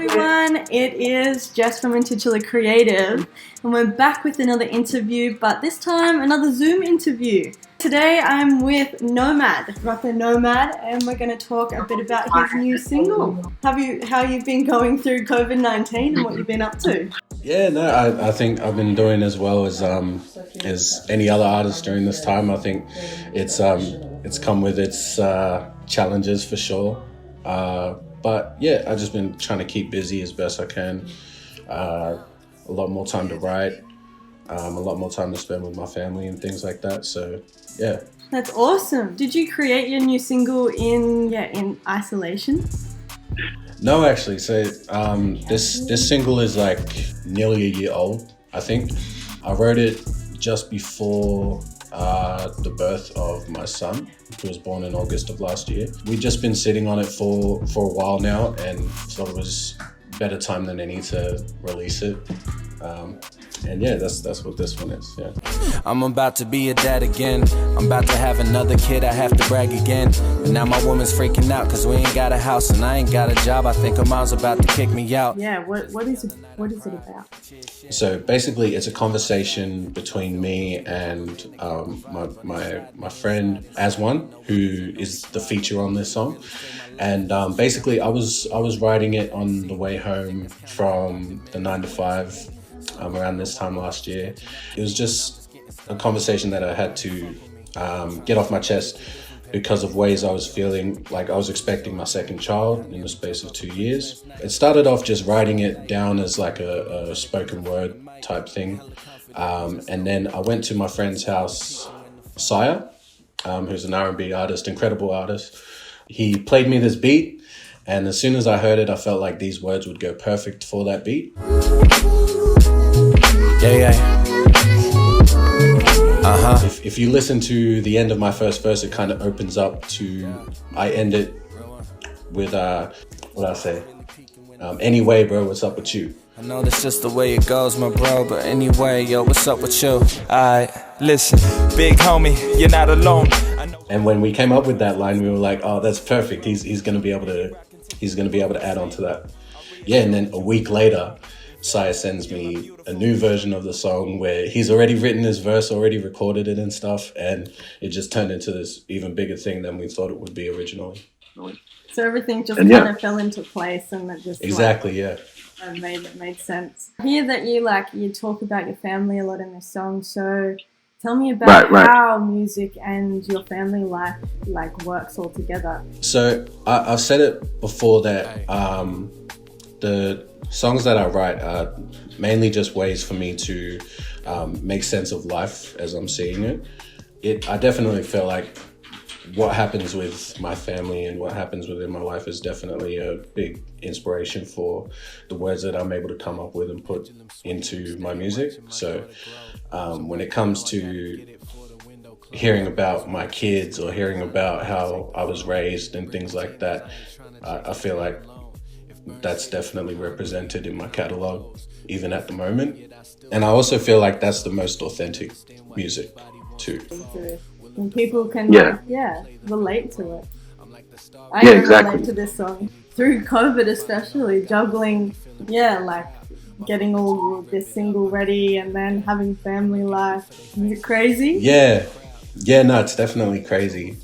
everyone, it is Jess from Intitular Creative and we're back with another interview, but this time another Zoom interview. Today I'm with Nomad, rapper Nomad, and we're going to talk a bit about his new single. How you've been going through COVID-19 and what you've been up to? Yeah, no, I think I've been doing as well as any other artist during this time. I think it's come with its challenges for sure. But yeah, I've just been trying to keep busy as best I can. A lot more time to write, a lot more time to spend with my family and things like that. So yeah. That's awesome. Did you create your new single in isolation? No, actually. So this single is like nearly a year old, I think. I wrote it just before the birth of my son, who was born in August of last year. We'd just been sitting on it for a while now and thought it was better time than any to release it. And yeah, that's what this one is, yeah. I'm about to be a dad again. I'm about to have another kid, I have to brag again. But now my woman's freaking out cause we ain't got a house and I ain't got a job. I think her mom's about to kick me out. Yeah, what is it about? So basically it's a conversation between me and my friend Aswan, who is the feature on this song. And basically I was writing it on the way home from the 9 to 5 around this time last year. It was just a conversation that I had to get off my chest because of ways I was feeling. Like I was expecting my second child in the space of 2 years. It started off just writing it down as like a spoken word type thing. And then I went to my friend's house, Saya, who's an R&B artist, incredible artist. He played me this beat, and as soon as I heard it, I felt like these words would go perfect for that beat. If you listen to the end of my first verse, it kind of opens up to, I end it with, what I say? Anyway, bro, what's up with you? I know that's just the way it goes, my bro, but anyway, yo, what's up with you? Listen, big homie, you're not alone. And when we came up with that line, we were like, oh, that's perfect. He's gonna be able to add on to that. Yeah, and then a week later, Saya sends me a new version of the song where he's already written his verse, already recorded it and stuff, and it just turned into this even bigger thing than we thought it would be originally. So everything just kind of fell into place, and it just exactly, yeah. Made sense. I hear that you talk about your family a lot in this song. So tell me about how music and your family life works all together. So I've said it before that the songs that I write are mainly just ways for me to make sense of life as I'm seeing it. I definitely feel like what happens with my family and what happens within my life is definitely a big inspiration for the words that I'm able to come up with and put into my music. So when it comes to hearing about my kids or hearing about how I was raised and things like that, I feel like that's definitely represented in my catalog, even at the moment. And I also feel like that's the most authentic music too. And people can relate to it. I can exactly. relate to this song through COVID, especially juggling, getting all this single ready and then having family life. Is it crazy? Yeah, no, it's definitely crazy.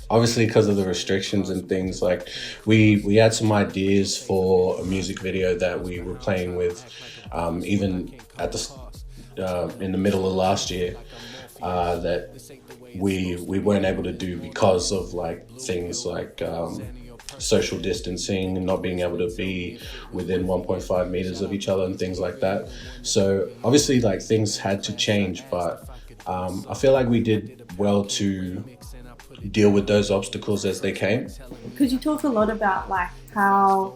Obviously, because of the restrictions and things, like we had some ideas for a music video that we were playing with, even at in the middle of last year. That we weren't able to do because of things like social distancing and not being able to be within 1.5 meters of each other and things like that. So obviously things had to change, but I feel like we did well to deal with those obstacles as they came. Because you talk a lot about how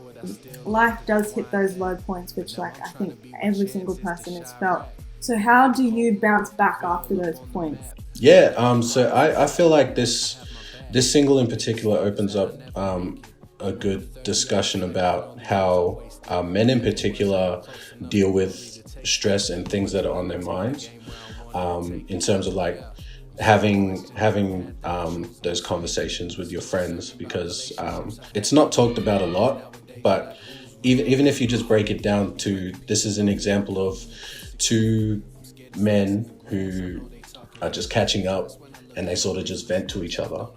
life does hit those low points, which I think every single person has felt. So how do you bounce back after those points? Yeah, so I feel like this single in particular opens up a good discussion about how men in particular deal with stress and things that are on their minds, in terms of having those conversations with your friends, because it's not talked about a lot, but even if you just break it down to, this is an example of two men who are just catching up and they sort of just vent to each other.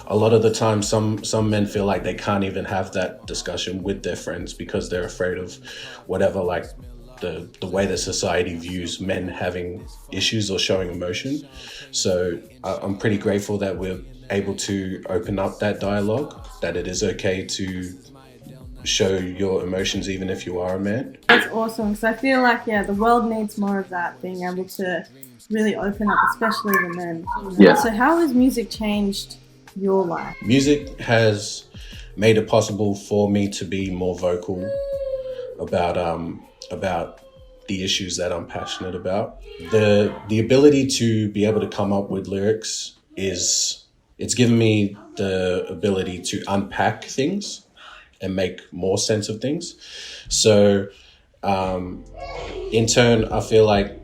A lot of the time, some men feel like they can't even have that discussion with their friends because they're afraid of whatever, like the way that society views men having issues or showing emotion. So I'm pretty grateful that we're able to open up that dialogue, that it is okay to show your emotions even if you are a man. That's awesome, because I feel like, the world needs more of that, being able to really open up, especially the men. Yeah. So how has music changed your life? Music has made it possible for me to be more vocal about the issues that I'm passionate about. The ability to be able to come up with lyrics it's given me the ability to unpack things and make more sense of things. So in turn, I feel like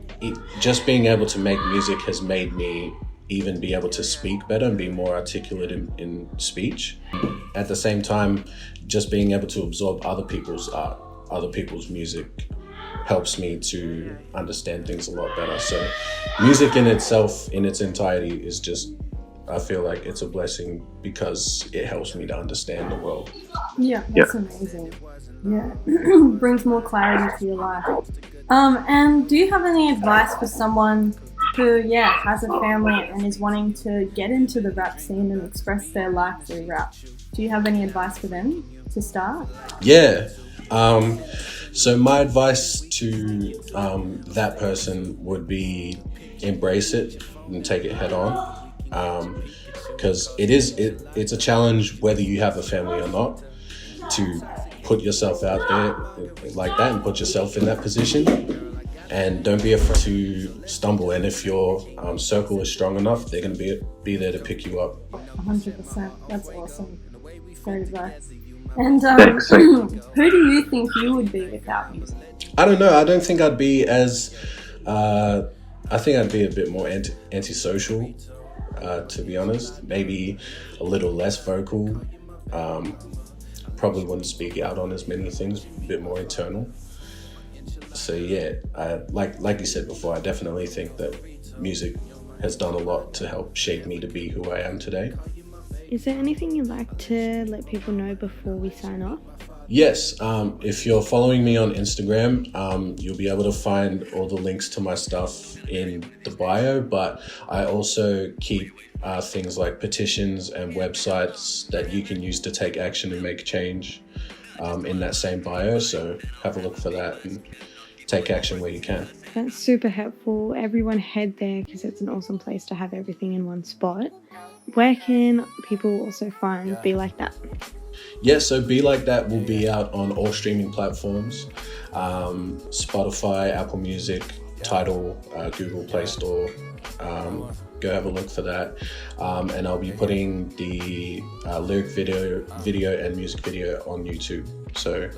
just being able to make music has made me even be able to speak better and be more articulate in speech. At the same time, just being able to absorb other people's art, other people's music helps me to understand things a lot better. So music in itself, in its entirety, is just, I feel like it's a blessing because it helps me to understand the world. Yeah, that's amazing. Yeah, brings more clarity to your life. And do you have any advice for someone who, has a family and is wanting to get into the rap scene and express their life through rap? Do you have any advice for them to start? Yeah. So my advice to that person would be embrace it and take it head on. Because it's a challenge whether you have a family or not, to put yourself out there like that and put yourself in that position. And don't be afraid to stumble. And if your circle is strong enough, they're going to be there to pick you up. 100%. That's awesome. Great advice. And who do you think you would be without music? I don't know. I don't think I'd be as... I think I'd be a bit more antisocial, to be honest. Maybe a little less vocal. Probably wouldn't speak out on as many things. A bit more internal. So like you said before, I definitely think that music has done a lot to help shape me to be who I am today. Is there anything you'd like to let people know before we sign off? Yes, if you're following me on Instagram, you'll be able to find all the links to my stuff in the bio, but I also keep things like petitions and websites that you can use to take action and make change in that same bio, so have a look for that and take action where you can. That's super helpful. Everyone head there because it's an awesome place to have everything in one spot. Where can people also find Be Like That? Yeah, so Be Like That will be out on all streaming platforms, Spotify, Apple Music, Tidal, Google Play Store. Go have a look for that. And I'll be putting the lyric video and music video on YouTube. So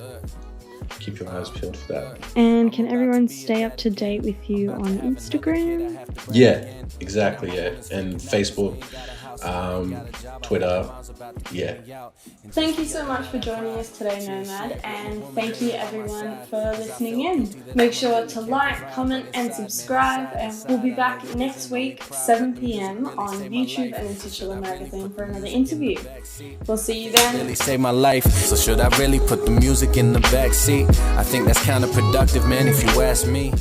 keep your eyes peeled for that. And can everyone stay up to date with you on Instagram? Yeah, exactly, yeah. And Facebook, Twitter, yeah. Thank you so much for joining us today, Nomad, and thank you everyone for listening in. Make sure to like, comment and subscribe, and we'll be back next week, 7 p.m. on YouTube and Intitular Magazine for another interview. We'll see you then. Really saved my life, so should I really put the music in the back seat? I think that's counterproductive, man, if you ask me.